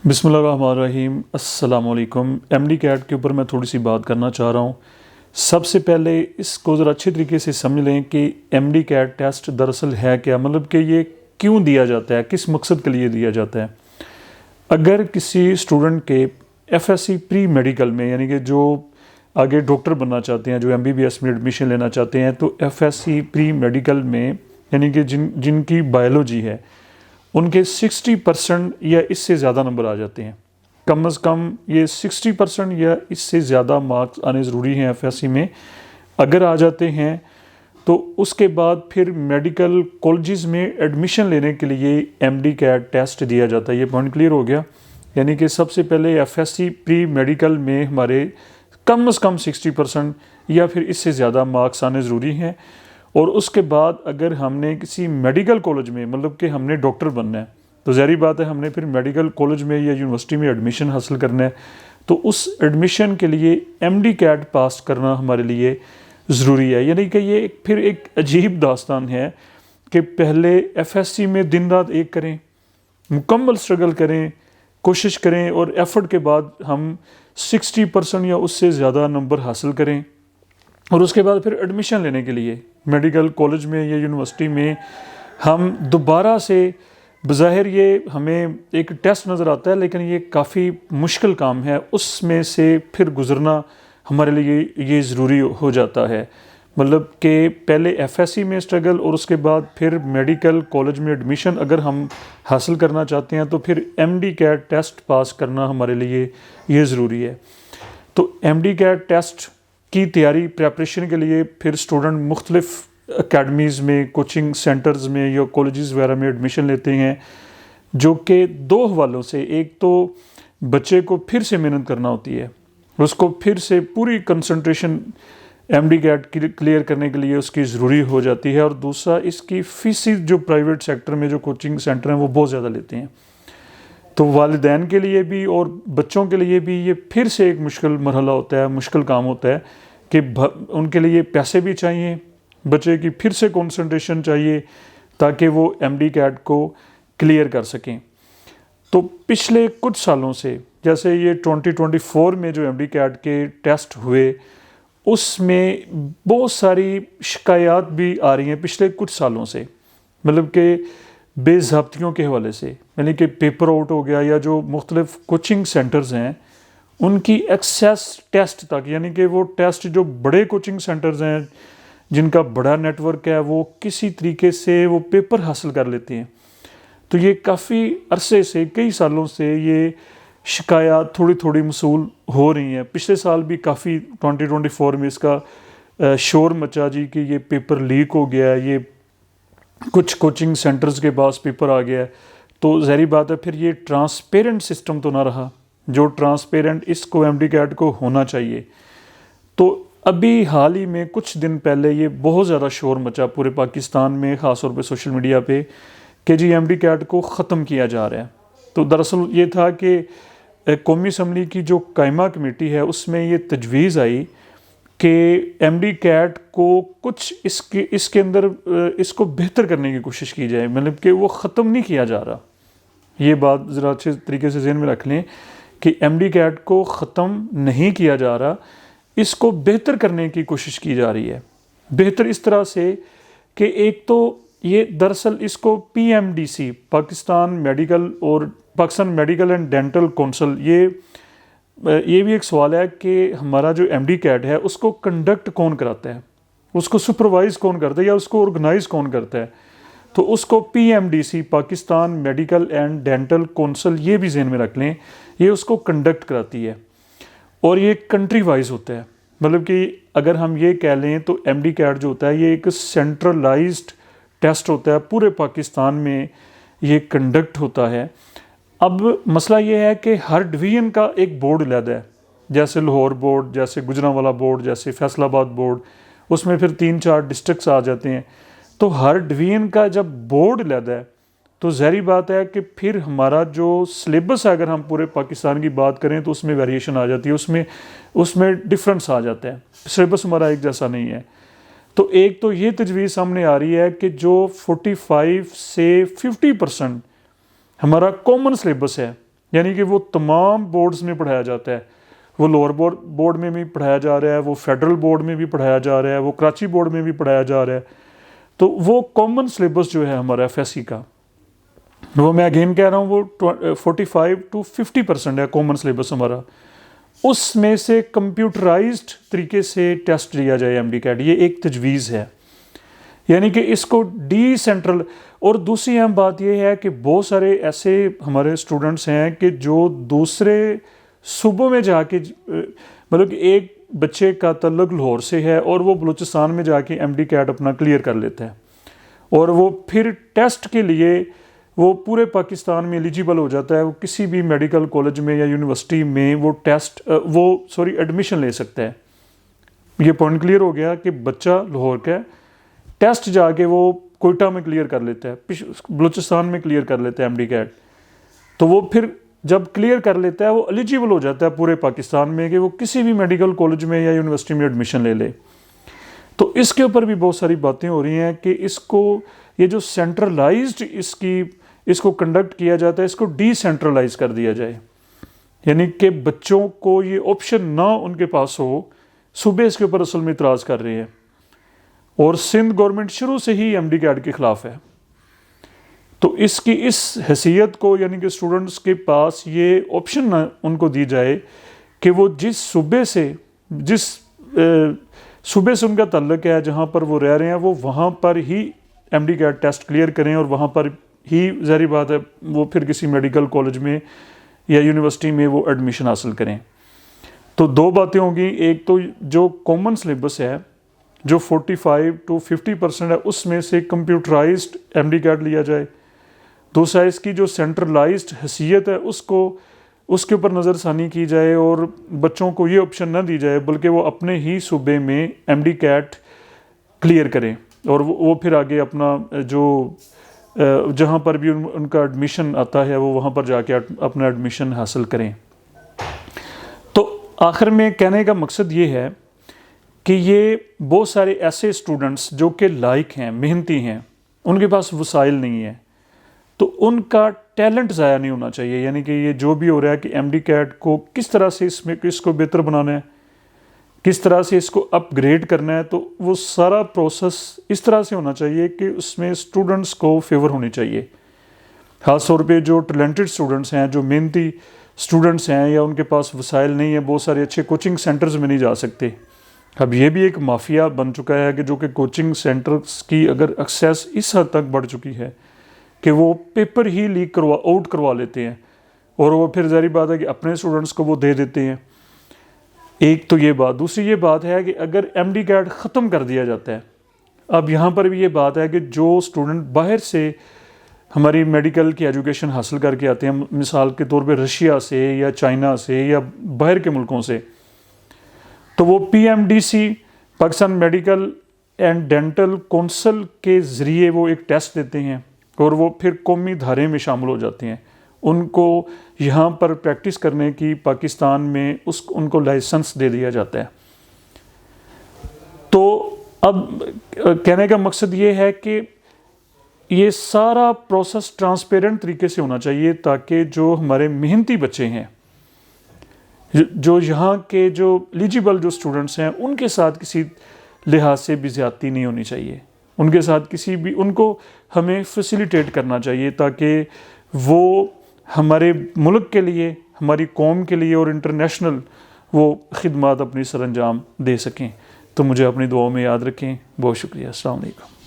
بسم اللہ الرحمن الرحیم۔ السلام علیکم۔ ایم ڈی کیٹ کے اوپر میں تھوڑی سی بات کرنا چاہ رہا ہوں۔ سب سے پہلے اس کو ذرا اچھے طریقے سے سمجھ لیں کہ ایم ڈی کیٹ ٹیسٹ دراصل ہے کیا، مطلب کہ یہ کیوں دیا جاتا ہے، کس مقصد کے لیے دیا جاتا ہے۔ اگر کسی اسٹوڈنٹ کے F S C pre medical میں، یعنی کہ جو آگے ڈاکٹر بننا چاہتے ہیں، جو ایم بی بی ایس میں ایڈمیشن لینا چاہتے ہیں، تو F S C pre medical میں یعنی کہ جن کی بایولوجی ہے ان کے 60% یا اس سے زیادہ نمبر آ جاتے ہیں، کم از کم یہ 60% یا اس سے زیادہ مارکس آنے ضروری ہیں ایف ایس سی میں۔ اگر آ جاتے ہیں تو اس کے بعد پھر میڈیکل کالجز میں ایڈمیشن لینے کے لیے ایم ڈی کیٹ ٹیسٹ دیا جاتا ہے۔ یہ پوائنٹ کلیئر ہو گیا، یعنی کہ سب سے پہلے F S C pre medical میں ہمارے کم از کم 60% یا پھر اس سے زیادہ مارکس آنے ضروری ہیں، اور اس کے بعد اگر ہم نے کسی میڈیکل کالج میں، مطلب کہ ہم نے ڈاکٹر بننا ہے، تو ظاہری بات ہے ہم نے پھر میڈیکل کالج میں یا یونیورسٹی میں ایڈمیشن حاصل کرنا ہے، تو اس ایڈمیشن کے لیے ایم ڈی کیٹ پاس کرنا ہمارے لیے ضروری ہے۔ یعنی کہ یہ پھر ایک عجیب داستان ہے کہ پہلے ایف ایس سی میں دن رات ایک کریں، مکمل اسٹرگل کریں، کوشش کریں، اور ایفرٹ کے بعد ہم 60% یا اس سے زیادہ نمبر حاصل کریں، اور اس کے بعد پھر ایڈمیشن لینے کے لیے میڈیکل کالج میں یا یونیورسٹی میں ہم دوبارہ سے، بظاہر یہ ہمیں ایک ٹیسٹ نظر آتا ہے لیکن یہ کافی مشکل کام ہے، اس میں سے پھر گزرنا ہمارے لیے یہ ضروری ہو جاتا ہے۔ مطلب کہ پہلے ایف ایس سی میں اسٹرگل، اور اس کے بعد پھر میڈیکل کالج میں ایڈمیشن اگر ہم حاصل کرنا چاہتے ہیں تو پھر M D CAT test pass کرنا ہمارے لیے یہ ضروری ہے۔ تو ایم ڈی کیٹ ٹیسٹ کی تیاری پریپریشن کے لیے پھر اسٹوڈنٹ مختلف اکیڈمیز میں، کوچنگ سینٹرز میں یا کالجز وغیرہ میں ایڈمیشن لیتے ہیں، جو کہ دو حوالوں سے، ایک تو بچے کو پھر سے محنت کرنا ہوتی ہے، اس کو پھر سے پوری concentration M D CAT clear کرنے کے لیے اس کی ضروری ہو جاتی ہے، اور دوسرا اس کی فیس جو پرائیویٹ سیکٹر میں جو کوچنگ سینٹر ہیں وہ بہت زیادہ لیتے ہیں۔ تو والدین کے لیے بھی اور بچوں کے لیے بھی یہ پھر سے ایک مشکل مرحلہ ہوتا ہے، مشکل کام ہوتا ہے کہ ان کے لیے پیسے بھی چاہیے، بچے کی پھر سے کنسنٹریشن چاہیے تاکہ وہ ایم ڈی کیٹ کو کلیئر کر سکیں۔ تو پچھلے کچھ سالوں سے، جیسے یہ 2024 میں جو ایم ڈی کیٹ کے ٹیسٹ ہوئے، اس میں بہت ساری شکایات بھی آ رہی ہیں پچھلے کچھ سالوں سے، مطلب کہ بے ضابطگیوں کے حوالے سے، یعنی کہ پیپر آؤٹ ہو گیا، یا جو مختلف کوچنگ سینٹرز ہیں ان کی ایکسیس ٹیسٹ تک، یعنی کہ وہ ٹیسٹ جو بڑے کوچنگ سینٹرز ہیں جن کا بڑا نیٹ ورک ہے، وہ کسی طریقے سے وہ پیپر حاصل کر لیتے ہیں۔ تو یہ کافی عرصے سے، کئی سالوں سے یہ شکایات تھوڑی تھوڑی موصول ہو رہی ہیں۔ پچھلے سال بھی کافی 2024 میں اس کا شور مچا جی کہ یہ پیپر لیک ہو گیا ہے، یہ کچھ کوچنگ سینٹرز کے پاس پیپر آ گیا ہے۔ تو ظاہری بات ہے پھر یہ ٹرانسپیرنٹ سسٹم تو نہ رہا، جو ٹرانسپیرنٹ اس کو ایم ڈی کیٹ کو ہونا چاہیے۔ تو ابھی حال ہی میں کچھ دن پہلے یہ بہت زیادہ شور مچا پورے پاکستان میں، خاص طور پہ سوشل میڈیا پہ، کہ جی ایم ڈی کیٹ کو ختم کیا جا رہا ہے۔ تو دراصل یہ تھا کہ قومی اسمبلی کی جو قائمہ کمیٹی ہے اس میں یہ تجویز آئی کہ ایم ڈی کیٹ کو کچھ اس کے اندر اس کو بہتر کرنے کی کوشش کی جائے، مطلب کہ وہ ختم نہیں کیا جا رہا۔ یہ بات ذرا اچھے طریقے سے ذہن میں رکھ لیں کہ ایم ڈی کیٹ کو ختم نہیں کیا جا رہا، اس کو بہتر کرنے کی کوشش کی جا رہی ہے۔ بہتر اس طرح سے کہ ایک تو یہ دراصل اس کو P M D C, Pakistan medical and dental council, یہ بھی ایک سوال ہے کہ ہمارا جو ایم ڈی کیٹ ہے اس کو کنڈکٹ کون کراتا ہے، اس کو سپروائز کون کرتا ہے، یا اس کو آرگنائز کون کرتا ہے۔ تو اس کو P M D C, Pakistan medical and dental council, یہ بھی ذہن میں رکھ لیں، یہ اس کو کنڈکٹ کراتی ہے، اور یہ کنٹری وائز ہوتا ہے۔ مطلب کہ اگر ہم یہ کہہ لیں تو ایم ڈی کیٹ جو ہوتا ہے یہ ایک سینٹرلائزڈ ٹیسٹ ہوتا ہے، پورے پاکستان میں یہ کنڈکٹ ہوتا ہے۔ اب مسئلہ یہ ہے کہ ہر ڈویژن کا ایک بورڈ علیحدہ ہے، جیسے لاہور بورڈ، جیسے گوجرانوالا بورڈ، جیسے فیصل آباد بورڈ، اس میں پھر 3-4 ڈسٹرکٹس آ جاتے ہیں۔ تو ہر ڈویژن کا جب بورڈ علیحدہ ہے تو ظاہری بات ہے کہ پھر ہمارا جو سلیبس ہے، اگر ہم پورے پاکستان کی بات کریں تو اس میں ویریشن آ جاتی ہے، اس میں ڈفرنس آ جاتا ہے، سلیبس ہمارا ایک جیسا نہیں ہے۔ تو ایک تو یہ تجویز سامنے آ رہی ہے کہ جو 45 سے 50% ہمارا کامن سلیبس ہے یعنی کہ وہ تمام بورڈز میں پڑھایا جاتا ہے، وہ لوور بورڈ میں بھی پڑھایا جا رہا ہے، وہ فیڈرل بورڈ میں بھی پڑھایا جا رہا ہے، وہ کراچی بورڈ میں بھی پڑھایا جا رہا ہے. تو وہ کامن سلیبس جو ہے ہمارا ایف ایس سی کا، وہ میں اگین کہہ رہا ہوں وہ 45 to 50% ہے کامن سلیبس ہمارا. اس میں سے کمپیوٹرائزڈ طریقے سے ٹیسٹ لیا جائے ایم ڈی کیٹ، یہ ایک تجویز ہے. یعنی کہ اس کو ڈی سینٹرل. اور دوسری اہم بات یہ ہے کہ بہت سارے ایسے ہمارے اسٹوڈنٹس ہیں کہ جو دوسرے صوبوں میں جا کے، مطلب کہ ایک بچے کا تعلق لاہور سے ہے اور وہ بلوچستان میں جا کے ایم ڈی کیٹ اپنا کلیئر کر لیتا ہے، اور وہ پھر ٹیسٹ کے لیے وہ پورے پاکستان میں ایلیجیبل ہو جاتا ہے. وہ کسی بھی میڈیکل کالج میں یا یونیورسٹی میں وہ ایڈمیشن لے سکتا ہے. یہ پوائنٹ کلیئر ہو گیا کہ بچہ لاہور کا ٹیسٹ جا کے وہ کوئٹہ میں کلیئر کر لیتا ہے، بلوچستان میں کلیئر کر لیتا ہے ایم ڈی کیٹ. تو وہ پھر جب کلیئر کر لیتا ہے وہ ایلیجیبل ہو جاتا ہے پورے پاکستان میں کہ وہ کسی بھی میڈیکل کالج میں یا یونیورسٹی میں ایڈمیشن لے لے. تو اس کے اوپر بھی بہت ساری باتیں ہو رہی ہیں کہ اس کو، یہ جو سینٹرلائزڈ اس کو کنڈکٹ کیا جاتا ہے، اس کو ڈی سینٹرلائز کر دیا جائے. یعنی کہ بچوں کو یہ آپشن نہ ان کے پاس ہو. صوبے اس کے اوپر اصل میں اعتراض کر رہے ہیں، اور سندھ گورنمنٹ شروع سے ہی ایم ڈی کیٹ کے خلاف ہے. تو اس کی اس حیثیت کو، یعنی کہ اسٹوڈنٹس کے پاس یہ آپشن نہ ان کو دی جائے کہ وہ جس صوبے سے ان کا تعلق ہے، جہاں پر وہ رہ رہے ہیں، وہ وہاں پر ہی M D CAT test clear کریں اور وہاں پر ہی ظاہری بات ہے وہ پھر کسی میڈیکل کالج میں یا یونیورسٹی میں وہ ایڈمیشن حاصل کریں. تو دو باتیں ہوں گی، ایک تو جو کامن سلیبس ہے جو 45 to 50% ہے، اس میں سے کمپیوٹرائزڈ ایم ڈی کیٹ لیا جائے. دوسرا اس کی جو سینٹرلائزڈ حیثیت ہے اس کے اوپر نظر ثانی کی جائے، اور بچوں کو یہ آپشن نہ دی جائے بلکہ وہ اپنے ہی صوبے میں ایم ڈی کیٹ کلیئر کریں، اور وہ پھر آگے اپنا جو جہاں پر بھی ان کا ایڈمیشن آتا ہے وہ وہاں پر جا کے اپنا ایڈمیشن حاصل کریں. تو آخر میں کہنے کا مقصد یہ ہے کہ یہ بہت سارے ایسے اسٹوڈنٹس جو کہ لائق ہیں، محنتی ہیں، ان کے پاس وسائل نہیں ہیں، تو ان کا ٹیلنٹ ضائع نہیں ہونا چاہیے. یعنی کہ یہ جو بھی ہو رہا ہے کہ ایم ڈی کیٹ کو کس طرح سے اس کو بہتر بنانا ہے، کس طرح سے اس کو اپ گریڈ کرنا ہے، تو وہ سارا پروسیس اس طرح سے ہونا چاہیے کہ اس میں اسٹوڈنٹس کو فیور ہونی چاہیے. خاص طور پہ جو ٹیلنٹڈ اسٹوڈنٹس ہیں، جو محنتی اسٹوڈنٹس ہیں، یا ان کے پاس وسائل نہیں ہیں، بہت سارے اچھے کوچنگ سینٹرز میں نہیں جا سکتے. اب یہ بھی ایک مافیا بن چکا ہے کہ جو کہ کوچنگ سینٹرز کی اگر ایکسیس اس حد تک بڑھ چکی ہے کہ وہ پیپر ہی لیک آؤٹ کروا لیتے ہیں، اور وہ پھر ظاہری بات ہے کہ اپنے اسٹوڈنٹس کو وہ دے دیتے ہیں. ایک تو یہ بات. دوسری یہ بات ہے کہ اگر ایم ڈی کیٹ ختم کر دیا جاتا ہے، اب یہاں پر بھی یہ بات ہے کہ جو اسٹوڈنٹ باہر سے ہماری میڈیکل کی ایجوکیشن حاصل کر کے آتے ہیں، مثال کے طور پہ رشیا سے یا چائنا سے یا باہر کے ملکوں سے، تو وہ P M D C Pakistan medical and dental council کے ذریعے وہ ایک ٹیسٹ دیتے ہیں، اور وہ پھر قومی دھارے میں شامل ہو جاتے ہیں. ان کو یہاں پر پریکٹس کرنے کی پاکستان میں ان کو لائسنس دے دیا جاتا ہے. تو اب کہنے کا مقصد یہ ہے کہ یہ سارا پروسیس ٹرانسپیرنٹ طریقے سے ہونا چاہیے، تاکہ جو ہمارے محنتی بچے ہیں، جو یہاں کے جو ایلیجیبل جو اسٹوڈنٹس ہیں، ان کے ساتھ کسی لحاظ سے بھی زیادتی نہیں ہونی چاہیے. ان کے ساتھ ان کو ہمیں فیسیلیٹیٹ کرنا چاہیے تاکہ وہ ہمارے ملک کے لیے، ہماری قوم کے لیے اور انٹرنیشنل وہ خدمات اپنی سر انجام دے سکیں. تو مجھے اپنی دعاؤں میں یاد رکھیں. بہت شکریہ. السلام علیکم.